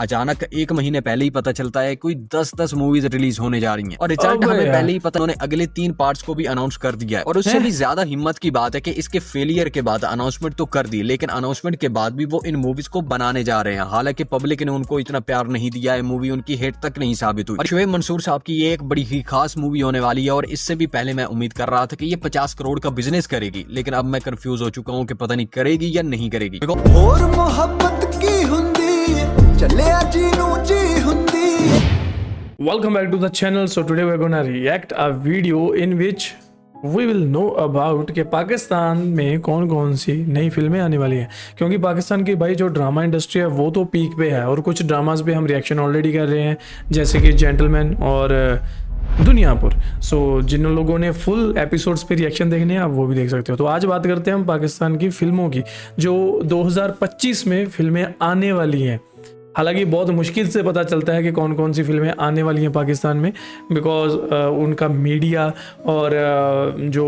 अचानक एक महीने पहले ही पता चलता है कोई 10-10 मूवीज रिलीज होने जा रही हैं और रिजल्ट हमें पहले ही पता, उन्होंने अगले 3 पार्ट्स को भी अनाउंस कर दिया है। और उससे भी ज्यादा हिम्मत की बात है कि इसके फेलियर के बाद अनाउंसमेंट तो कर दी, लेकिन अनाउंसमेंट के बाद भी वो इन मूवीज को बनाने जा रहे हैं। हालांकि पब्लिक ने उनको इतना प्यार नहीं दिया है, मूवी उनकी हिट तक नहीं साबित हुई। और शोएब मंसूर साहब की ये एक बड़ी ही खास मूवी होने वाली है और इससे भी पहले मैं उम्मीद कर रहा था कि ये 50 करोड़ का बिजनेस करेगी, लेकिन अब मैं कंफ्यूज हो चुका हूँ कि पता नहीं करेगी या नहीं करेगी। और मोहब्बत की हुंदी चलिया जी नू जी हुंदी। Welcome back to the channel. So today we're gonna react a video in which we will know about कि पाकिस्तान में कौन कौन सी नई फिल्में आने वाली हैं, क्योंकि पाकिस्तान की भाई जो ड्रामा इंडस्ट्री है वो तो पीक पे है और कुछ ड्रामाज पे हम रिएक्शन ऑलरेडी कर रहे हैं, जैसे कि जेंटलमैन और दुनियापुर। सो जिन लोगों ने फुल एपिसोड्स पे रिएक्शन देखने हैं आप वो भी देख सकते हो। तो आज बात करते हैं हम पाकिस्तान की फिल्मों की जो 2025 में फिल्में आने वाली हैं। हालांकि बहुत मुश्किल से पता चलता है कि कौन कौन सी फिल्में आने वाली हैं पाकिस्तान में, बिकॉज उनका मीडिया और जो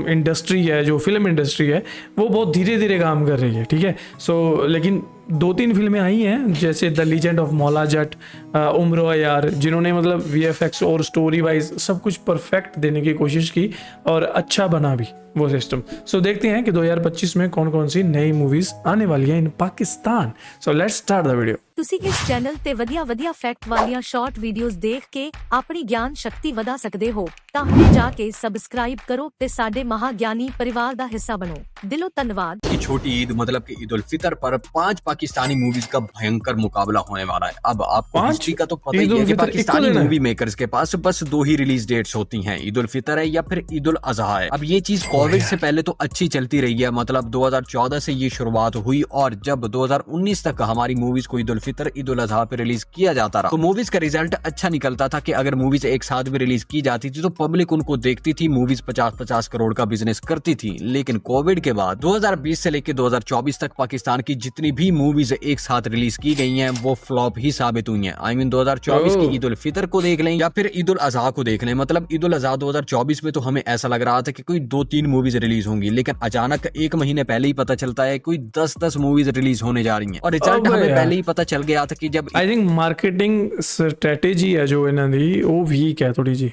इंडस्ट्री है, जो फिल्म इंडस्ट्री है, वो बहुत धीरे धीरे काम कर रही है। ठीक है, सो लेकिन 2-3 फिल्में आई हैं जैसे the legend of Maula Jatt, उम्र यार, जिन्होंने मतलब VFX और स्टोरी वाइज सब कुछ परफेक्ट देने की कोशिश की और अच्छा बना भी वो सिस्टम। सो देखते हैं कि 2025 में कौन कौन सी नई मूवीज आने वाली हैं in Pakistan. So let's start the video. ਤੁਸੀਂ ਇਸ ਚੈਨਲ ਤੇ ਵਧੀਆ ਫੈਕਟ ਵਾਲੀਆਂ ਸ਼ਾਰਟ ਵੀਡੀਓਜ਼ ਦੇਖ ਕੇ ਆਪਣੀ ਗਿਆਨ ਸ਼ਕਤੀ ਵਧਾ ਸਕਦੇ ਹੋ ਤਾਂ ਹੁਣੇ ਜਾ ਕੇ ਸਬਸਕ੍ਰਾइब करो ਤੇ ਸਾਡੇ महाज्ञानी परिवार ਦਾ हिस्सा बनो। दिलो धन्यवाद। की छोटी ईद मतलब कि ईद उल फितर पर 5 पाकिस्तानी मूवीज का भयंकर मुकाबला होने वाला है। अब आपको हिस्ट्री का तो पता ही है कि पाकिस्तानी मूवी मेकर्स के पास बस 2 ही रिलीज डेट्स होती हैं, ईद उल फितर है या फिर ईद उल अजहा है। अब ये चीज कोविड से पहले तो अच्छी चलती रही है, मतलब 2014 से ये शुरुआत हुई और जब 2019 तक हमारी मूवीज को ईद उल फितर, ईद उल अजहा पे रिलीज किया जाता रहा तो मूवीज का रिजल्ट अच्छा निकलता था कि अगर मूवीज एक साथ भी रिलीज की जाती थी तो पब्लिक उनको देखती थी, मूवीज 50-50 करोड़ का बिजनेस करती थी। लेकिन कोविड के बाद 2020 से लेकर 2024 तक पाकिस्तान की जितनी भी मूवीज एक साथ रिलीज की गई हैं वो फ्लॉप ही साबित हुई हैं। आई मीन 2024 की ईद उल फितर को देख लें या फिर ईद उल अजहा को देख लें, मतलब ईद उल अजहा 2024 में तो हमें ऐसा लग रहा था कि कोई 2-3 मूवीज रिलीज होंगी, लेकिन अचानक एक महीने पहले ही पता चलता है कोई 10-10 मूवीज रिलीज होने जा रही हैं और रिजल्ट हमें पहले ही पता चल गया था कि जब आई थिंक मार्केटिंग स्ट्रेटेजी है जो इन्हों दी वो वीक है थोड़ी जी,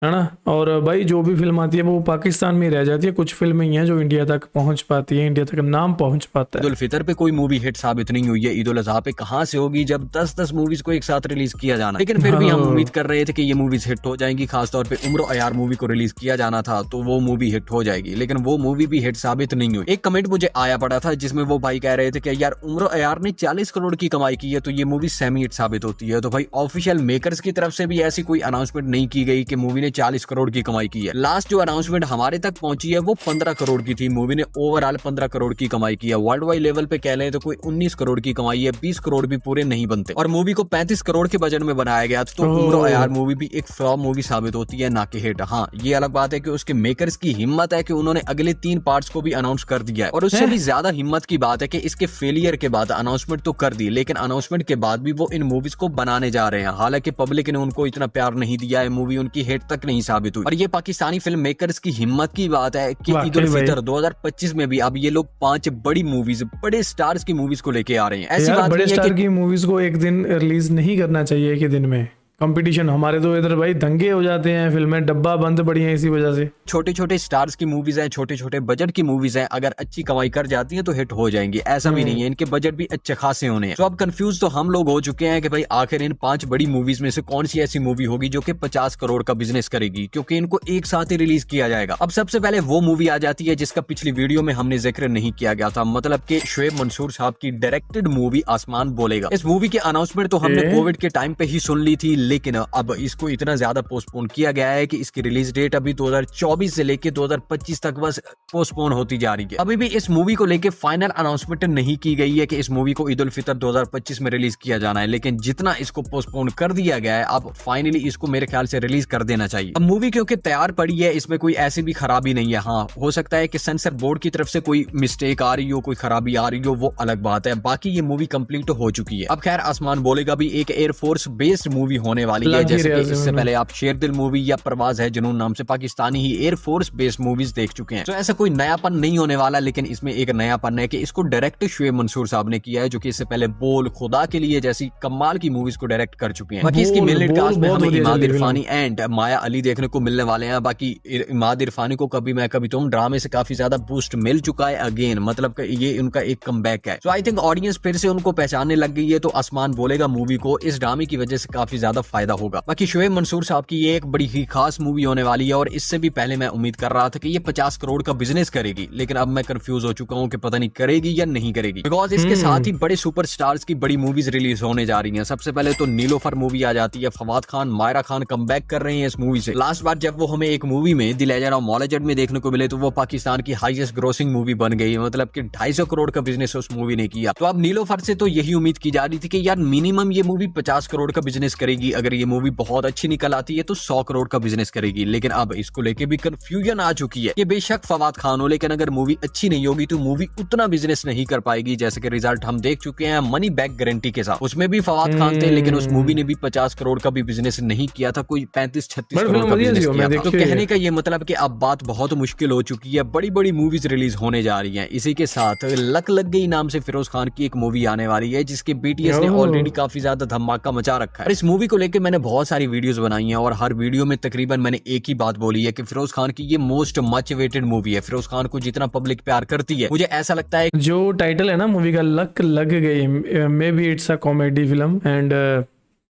है ना। और भाई जो भी फिल्म आती है वो पाकिस्तान में रह जाती है, कुछ फिल्में ही हैं जो इंडिया तक पहुंच पाती है, इंडिया तक नाम पहुंच पाता है। ईद उल फितर पे कोई मूवी हिट साबित नहीं हुई है, ईद उल अजहा पे कहां से होगी जब 10-10 मूवीज को एक साथ रिलीज किया जाना। लेकिन फिर भी हम उम्मीद कर रहे थे कि ये मूवीज हिट हो जाएंगी, खासतौर पे उम्र यार मूवी को रिलीज किया जाना था तो वो मूवी हिट हो जाएगी, लेकिन वो मूवी भी हिट साबित नहीं हुई। एक कमेंट मुझे आया पड़ा था जिसमें वो भाई कह रहे थे कि यार उम्र यार ने 40 करोड़ की कमाई की है तो ये मूवी सेमी हिट साबित होती है। तो भाई ऑफिशियल मेकर्स की तरफ से भी ऐसी कोई अनाउंसमेंट नहीं की गई कि मूवी ने 40 करोड़ की कमाई की है। लास्ट जो अनाउंसमेंट हमारे तक पहुंची है वो 15 करोड़ की थी, मूवी ने ओवरऑल 15 करोड़ की कमाई की है। वर्ल्ड वाइड लेवल पे कह लें तो कोई 19 करोड़ की कमाई है, 20 करोड़ भी पूरे नहीं बनते और मूवी को 35 करोड़ के बजट में बनाया गया था। तो उम्र यार मूवी भी एक फ्लॉप मूवी साबित होती है, ना कि हिट। हाँ, ये अलग बात है कि उसके मेकर्स की हिम्मत है कि उन्होंने अगले 3 पार्ट्स को भी अनाउंस कर दिया है और उससे भी ज्यादा हिम्मत की बात है कि इसके फेलियर के बाद अनाउंसमेंट तो कर दी, लेकिन अनाउंसमेंट के बाद भी वो इन मूवीज को बनाने जा रहे हैं। हालांकि पब्लिक ने उनको इतना प्यार नहीं दिया है, मूवी उनकी हिट तक नहीं साबित हुई। और ये पाकिस्तानी फिल्म मेकर्स की हिम्मत की बात है कि ईद उल फितर 2025 में भी अब ये लोग 5 बड़ी मूवीज, बड़े स्टार्स की मूवीज को लेके आ रहे हैं। ऐसी बात बड़े नहीं है स्टार कि की मूवीज को एक दिन रिलीज नहीं करना चाहिए, एक ही दिन में कंपटीशन। हमारे तो इधर भाई दंगे हो जाते हैं, फिल्में डब्बा बंद पड़ी हैं इसी वजह से। छोटे छोटे स्टार्स की मूवीज हैं, छोटे छोटे बजट की मूवीज हैं, अगर अच्छी कमाई कर जाती हैं तो हिट हो जाएंगी, ऐसा भी नहीं है। इनके बजट भी अच्छे खासे होने हैं। तो अब कंफ्यूज तो हम लोग हो चुके हैं कि भाई आखिर इन 5 बड़ी मूवीज में से कौन सी ऐसी मूवी होगी जो कि 50 करोड़ का बिजनेस करेगी, क्योंकि इनको एक साथ ही रिलीज किया जाएगा। अब सबसे पहले वो मूवी आ जाती है जिसका पिछली वीडियो में हमने जिक्र नहीं किया गया था, मतलब कि शोएब मंसूर साहब की डायरेक्टेड मूवी आसमान बोलेगा। इस मूवी की अनाउंसमेंट तो हमने कोविड के टाइम पे ही सुन ली थी, लेकिन अब इसको इतना ज्यादा पोस्टपोन किया गया है कि इसकी रिलीज डेट अभी 2024 से लेके 2025 तक बस पोस्टपोन होती जा रही है। अभी भी इस मूवी को लेके फाइनल अनाउंसमेंट नहीं की गई है कि इस मूवी को ईद उल फितर 2025 में रिलीज किया जाना है, लेकिन जितना इसको पोस्टपोन कर दिया गया है अब फाइनली इसको मेरे ख्याल से रिलीज कर देना चाहिए। अब मूवी क्योंकि तैयार पड़ी है, इसमें कोई ऐसी भी खराबी नहीं है। हाँ, हो सकता है कि सेंसर बोर्ड की तरफ से कोई मिस्टेक आ रही हो, कोई खराबी आ रही हो, वो अलग बात है, बाकी ये मूवी कंप्लीट हो चुकी है। अब खैर आसमान बोलेगा भी एक एयरफोर्स बेस्ड मूवी होने वाली है। लग ही जैसे रहा कि है इससे ज़मीन में। पहले आप शेरदिल मूवी या प्रवास है जुनून नाम से पाकिस्तानी ही एयरफोर्स बेस्ड मूवीज देख चुके हैं। तो ऐसा कोई नयापन नहीं होने वाला, लेकिन इसमें एक नयापन है कि इसको डायरेक्ट शुएब मंसूर साहब ने किया है, जो कि इससे पहले बोल, खुदा के लिए जैसी कमाल की मूवीज को डायरेक्ट कर चुके हैं। बाकी इसकी बोल- मेन लीड बोल कास्ट में बहुत हमें बढ़िया इमाद चली फिल्म। इरफानी एंड माया अली देखने को मिलने वाले हैं। बाकी इमाद इरफानी को कभी मैं कभी तुम ड्रामे से काफी ज्यादा बूस्ट मिल चुका है अगेन, मतलब कि ये उनका एक कमबैक है। सो आई थिंक ऑडियंस फिर से उनको पहचानने लग गई है, तो आसमान बोलेगा मूवी को इस ड्रामे की वजह से काफी ज्यादा फायदा होगा। बाकी शुएब मंसूर साहब की ये एक बड़ी ही खास मूवी होने वाली है, और इससे भी पहले मैं उम्मीद कर रहा था कि ये 50 करोड़ का बिजनेस करेगी, लेकिन अब मैं कंफ्यूज हो चुका हूँ कि पता नहीं करेगी या नहीं करेगी, बिकॉज इसके साथ ही बड़े सुपरस्टार्स की बड़ी मूवीज रिलीज होने जा रही हैं। सबसे पहले तो नीलोफर मूवी आ जाती है, फवाद खान, मायरा खान कमबैक कर रहे हैं इस मूवी से। लास्ट बार जब वो हमें एक मूवी में द लेजेंड ऑफ मौलाजड में देखने को मिले, तो वो पाकिस्तान की हाईएस्ट ग्रोसिंग मूवी बन गई, मतलब कि 250 करोड़ का बिजनेस उस मूवी ने किया। तो अब नीलोफर से तो यही उम्मीद की जा रही थी कि यार मिनिमम ये मूवी 50 करोड़ का बिजनेस करेगी, अगर ये मूवी बहुत अच्छी निकल आती है तो 100 करोड़ का बिजनेस करेगी। लेकिन अब इसको लेके भी कंफ्यूजन आ चुकी है कि बेशक फवाद खान हो, लेकिन अगर मूवी अच्छी नहीं होगी तो मूवी उतना बिजनेस नहीं कर पाएगी। जैसे कि रिजल्ट हम देख चुके हैं मनी बैक गारंटी के साथ, उसमें भी फवाद खान थे, लेकिन उस मूवी ने भी 50 करोड़ का भी बिजनेस नहीं किया था, कोई 35-36 बड़ी करोड़ फिल्म का बढ़िया बिजनेस थी वो, किया मैं था। तो देखी हुई है। कहने का ये मतलब कि अब बात बहुत मुश्किल हो चुकी है, बड़ी बड़ी मूवीज रिलीज होने जा रही हैं। इसी के साथ लक लग गई नाम से फिरोज खान की एक मूवी आने वाली है, जिसके बीटीएस ने ओह। ऑलरेडी काफी ज्यादा धमाका मचा रखा है। और इस मूवी को लेकर मैंने बहुत सारी वीडियोस बनाई हैं, और हर वीडियो में तकरीबन मैंने एक ही बात बोली है कि फिरोज खान की ये मोस्ट मच वेटेड मूवी है। फिरोज खान को जितना पब्लिक प्यार करती है, मुझे ऐसा लगता है जो टाइटल है ना मूवी का, लक लग गई, may be it's a comedy film and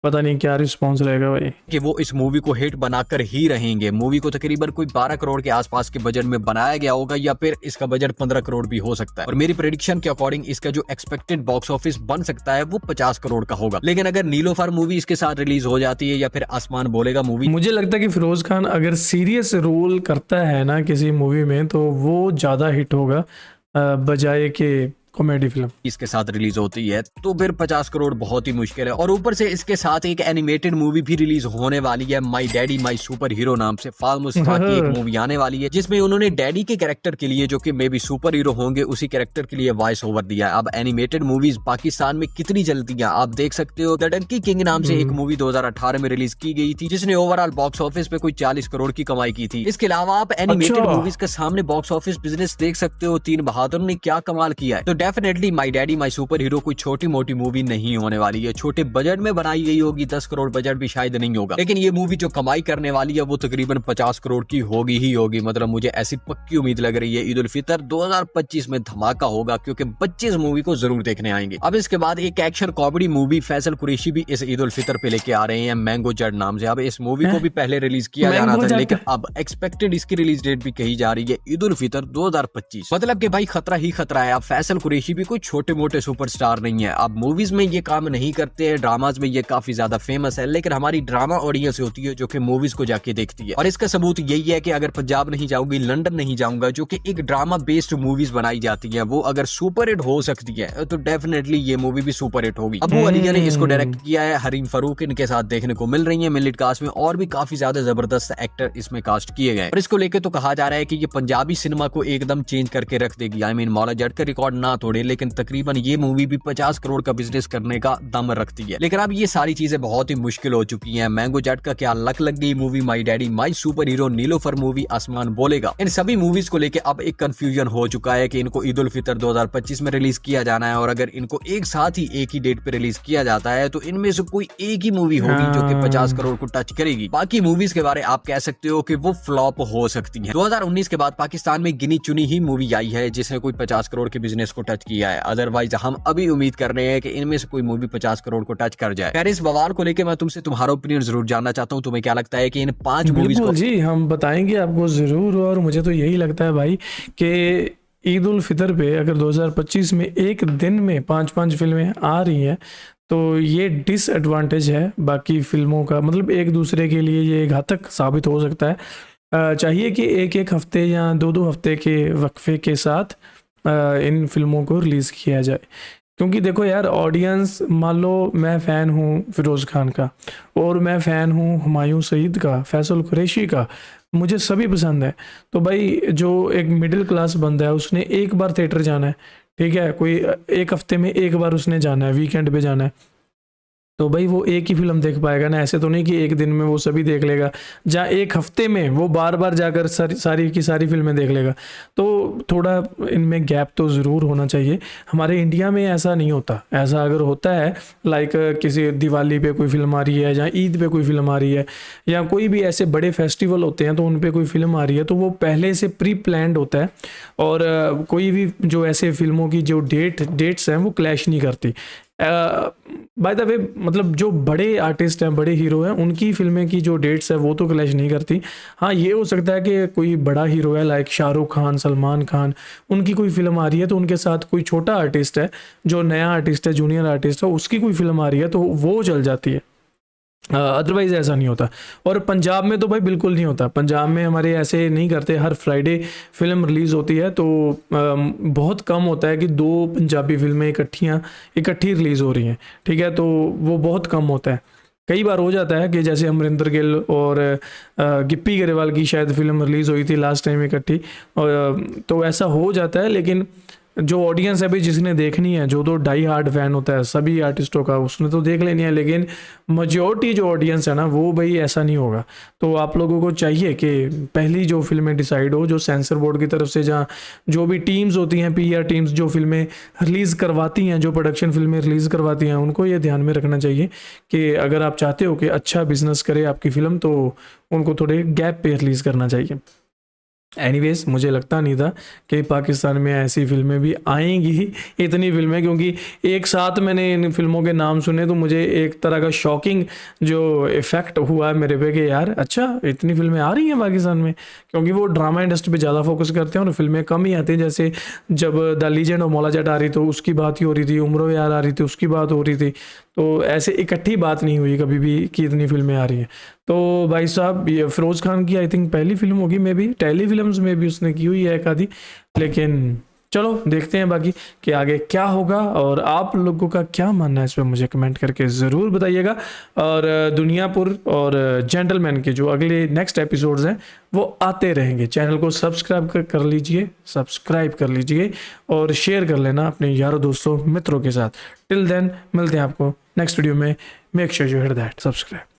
पता नहीं क्या रिस्पॉन्स रहेगा भाई। कि वो इस मूवी को हिट बनाकर ही रहेंगे। मूवी को तकरीबन कोई 12 करोड़ के आसपास के बजट में बनाया गया होगा, या फिर इसका बजट 15 करोड़ भी हो सकता है। और मेरी प्रेडिक्शन के अकॉर्डिंग इसका जो एक्सपेक्टेड बॉक्स ऑफिस बन सकता है वो 50 करोड़ का होगा। लेकिन अगर नीलोफर मूवी इसके साथ रिलीज हो जाती है, या फिर आसमान बोलेगा मूवी, मुझे लगता है कि फिरोज खान अगर सीरियस रोल करता है ना किसी मूवी में, तो वो ज्यादा हिट होगा बजाय के कॉमेडी फिल्म। इसके साथ रिलीज होती है तो फिर 50 करोड़ बहुत ही मुश्किल है। और ऊपर से इसके साथ एक एनिमेटेड मूवी भी रिलीज होने वाली है, माई डैडी माई सुपर हीरो नाम से। फाल मुस्तफा की एक मूवी आने वाली है, जिसमें उन्होंने डैडी के कैरेक्टर के लिए, जो कि मे बी सुपर हीरो होंगे, उसी कैरेक्टर के लिए वॉइस ओवर दिया है। अब एनिमेटेड मूवीज पाकिस्तान में कितनी चलती है आप देख सकते हो। द डंकी किंग नाम से एक मूवी 2018 में रिलीज की गई थी, जिसने ओवरऑल बॉक्स ऑफिस पे कोई 40 करोड़ की कमाई की थी। इसके अलावा आप एनिमेटेड अच्छा। मूवीज के सामने बॉक्स ऑफिस बिजनेस देख सकते हो, तीन बहादुर ने क्या कमाल किया है। तो definitely my daddy my super hero कोई छोटी मोटी मूवी नहीं होने वाली है, छोटे बजट में बनाई गई होगी, 10 करोड़ बजट भी शायद नहीं होगा, लेकिन ये मूवी जो कमाई करने वाली है वो तकरीबन 50 करोड़ की होगी ही होगी। मतलब मुझे ऐसी पक्की उम्मीद लग रही है ईद उल फितर 2025 में धमाका होगा, क्योंकि बच्चे इस मूवी को जरूर देखने आएंगे। अब इसके बाद एक action comedy movie Faisal Qureshi भी इस ईद उल फितर पे लेके आ रहे हैं, मैंगो जड नाम से। अब इस मूवी को भी पहले रिलीज किया जाना मैंगो था, जड? लेकिन अब एक्सपेक्टेड इसकी रिलीज डेट भी कही जा रही है ईद उल फितर 2025। मतलब कि भाई खतरा ही खतरा है। अब फैसल कुरैशी भी कोई छोटे मोटे सुपरस्टार नहीं है। अब मूवीज में ये काम नहीं करते हैं, ड्रामाज में ये काफी ज्यादा फेमस है, लेकिन हमारी ड्रामा ऑडियंस होती है जो कि मूवीज को जाके देखती है। और इसका सबूत यही है कि अगर पंजाब नहीं जाऊंगी, लंदन नहीं जाऊंगा, जो कि एक ड्रामा बेस्ड मूवीज बनाई जाती है, वो अगर सुपर हिट हो सकती है तो डेफिनेटली ये मूवी भी सुपर हिट होगी। अबू अलिया ने इसको डायरेक्ट किया है, हरीम फरूक इनके साथ देखने को मिल रही है मिलिट कास्ट में, और भी काफी ज्यादा जबरदस्त एक्टर इसमें कास्ट किए गए। और इसको लेकर तो कहा जा रहा है कि ये पंजाबी सिनेमा को एकदम चेंज करके रख देगी। आई मीन मौला जट का रिकॉर्ड ना तोड़े, लेकिन तकरीबन ये मूवी भी 50 करोड़ का बिजनेस करने का दम रखती है। लेकिन अब ये सारी चीजें बहुत ही मुश्किल हो चुकी हैं। मैंगो जट का क्या लक लग गई movie, my daddy my super hero, Nilofar movie, आसमान बोलेगा, इन सभी मूवीज को लेके अब एक कंफ्यूजन हो चुका है कि इनको ईद उल फितर 2025 में रिलीज किया जाना है, और अगर इनको एक साथ ही एक ही डेट पे रिलीज किया जाता है तो इनमें से कोई एक ही मूवी होगी जो कि 50 करोड़ को टच करेगी। बाकी मूवीज के बारे आप कह सकते हो कि वो फ्लॉप हो सकती है। 2019 के बाद पाकिस्तान में गिनी चुनी ही मूवी आई है जिसने कोई 50 करोड़ के बिजनेस को टच किया है। अदरवाइज हम अभी उम्मीद कर रहे हैं कि इनमें से कोई मूवी 50 करोड़ को टच कर जाए। खैर इस बवाल को लेकर मैं तुमसे तुम्हारा ओपिनियन जरूर जानना चाहता हूँ। तुम्हें क्या लगता है कि इन 5 मूवीज को? बिल्कुल जी, हम बताएंगे आपको जरूर। और मुझे तो यही लगता है भाई कि ईद उल फितर पे अगर 2025 में एक दिन में 5-5 फिल्में आ रही हैं तो ये डिसएडवांटेज है बाकी फिल्मों का। मतलब एक दूसरे के लिए ये घातक साबित हो सकता है। चाहिए कि एक एक हफ्ते या 2-2 हफ्ते के वक्फे के साथ इन फिल्मों को रिलीज़ किया जाए। क्योंकि देखो यार, ऑडियंस, मान लो मैं फ़ैन हूँ फिरोज़ खान का, और मैं फ़ैन हूँ हुमायूं सईद का, फैसल कुरैशी का, मुझे सभी पसंद है। तो भाई जो एक मिडिल क्लास बंदा है उसने एक बार थिएटर जाना है, ठीक है, कोई एक हफ्ते में एक बार उसने जाना है, वीकेंड पे जाना है, तो भाई वो एक ही फिल्म देख पाएगा ना, ऐसे तो नहीं कि एक दिन में वो सभी देख लेगा, जहाँ एक हफ्ते में वो बार बार जाकर सारी की सारी फिल्में देख लेगा। तो थोड़ा इनमें गैप तो ज़रूर होना चाहिए। हमारे इंडिया में ऐसा नहीं होता। ऐसा अगर होता है लाइक किसी दिवाली पे कोई फिल्म आ रही है, या ईद पे कोई फिल्म आ रही है, या कोई भी ऐसे बड़े फेस्टिवल होते हैं तो उन पे कोई फिल्म आ रही है, तो वो पहले से प्री प्लान्ड होता है। और कोई भी जो ऐसे फिल्मों की जो डेट्स हैं वो क्लैश नहीं करती। बाय द वे मतलब जो बड़े आर्टिस्ट हैं, बड़े हीरो हैं, उनकी फिल्में की जो डेट्स है वो तो क्लैश नहीं करती। हाँ, ये हो सकता है कि कोई बड़ा हीरो है लाइक शाहरुख खान, सलमान खान, उनकी कोई फिल्म आ रही है तो उनके साथ कोई छोटा आर्टिस्ट है, जो नया आर्टिस्ट है, जूनियर आर्टिस्ट है, उसकी कोई फिल्म आ रही है तो वो चल जाती है। अदरवाइज ऐसा नहीं होता। और पंजाब में तो भाई बिल्कुल नहीं होता। पंजाब में हमारे ऐसे नहीं करते। हर फ्राइडे फिल्म रिलीज़ होती है, तो बहुत कम होता है कि 2 पंजाबी फिल्में इकट्ठी रिलीज़ हो रही हैं, ठीक है, तो वो बहुत कम होता है। कई बार हो जाता है कि जैसे अमरिंदर गिल और गिप्पी गरेवाल की शायद फिल्म रिलीज़ हुई थी लास्ट टाइम इकट्ठी, तो ऐसा हो जाता है। लेकिन जो ऑडियंस है भाई, जिसने देखनी है, जो तो डाई हार्ड फैन होता है सभी आर्टिस्टों का, उसने तो देख लेनी है। लेकिन मेजॉरिटी जो ऑडियंस है ना, वो भाई ऐसा नहीं होगा। तो आप लोगों को चाहिए कि पहली जो फिल्में डिसाइड हो, जो सेंसर बोर्ड की तरफ से, जहाँ जो भी टीम्स होती हैं, PR टीम्स जो फिल्में रिलीज़ करवाती हैं, जो प्रोडक्शन फिल्में रिलीज़ करवाती हैं, उनको ये ध्यान में रखना चाहिए कि अगर आप चाहते हो कि अच्छा बिजनेस करे आपकी फ़िल्म, तो उनको थोड़े गैप पे रिलीज़ करना चाहिए। एनीवेज, मुझे लगता नहीं था कि पाकिस्तान में ऐसी फिल्में भी आएंगी, इतनी फिल्में, क्योंकि एक साथ मैंने इन फिल्मों के नाम सुने तो मुझे एक तरह का शॉकिंग जो इफ़ेक्ट हुआ मेरे पे कि यार अच्छा इतनी फिल्में आ रही हैं पाकिस्तान में। क्योंकि वो ड्रामा इंडस्ट्री पे ज़्यादा फोकस करते हैं और फिल्में कम ही आती हैं। जैसे जब the legend of Maula Jatt आ रही तो उसकी बात ही हो रही थी, उम्रो यार आ रही थी उसकी बात हो रही थी। तो ऐसे इकट्ठी बात नहीं हुई कभी भी कि इतनी फिल्में आ रही हैं। तो भाई साहब, ये फिरोज़ खान की आई थिंक पहली फिल्म होगी, मे बी टेली फिल्म्स में भी उसने की हुई है एक आधी। लेकिन चलो देखते हैं बाकी कि आगे क्या होगा। और आप लोगों का क्या मानना है इस पर मुझे कमेंट करके ज़रूर बताइएगा। और दुनियापुर और जेंटलमैन के जो अगले नेक्स्ट एपिसोड्स हैं वो आते रहेंगे। चैनल को सब्सक्राइब कर लीजिए और शेयर कर लेना अपने यारों दोस्तों मित्रों के साथ। टिल देन मिलते हैं आपको नेक्स्ट वीडियो में। Make sure you hit that subscribe.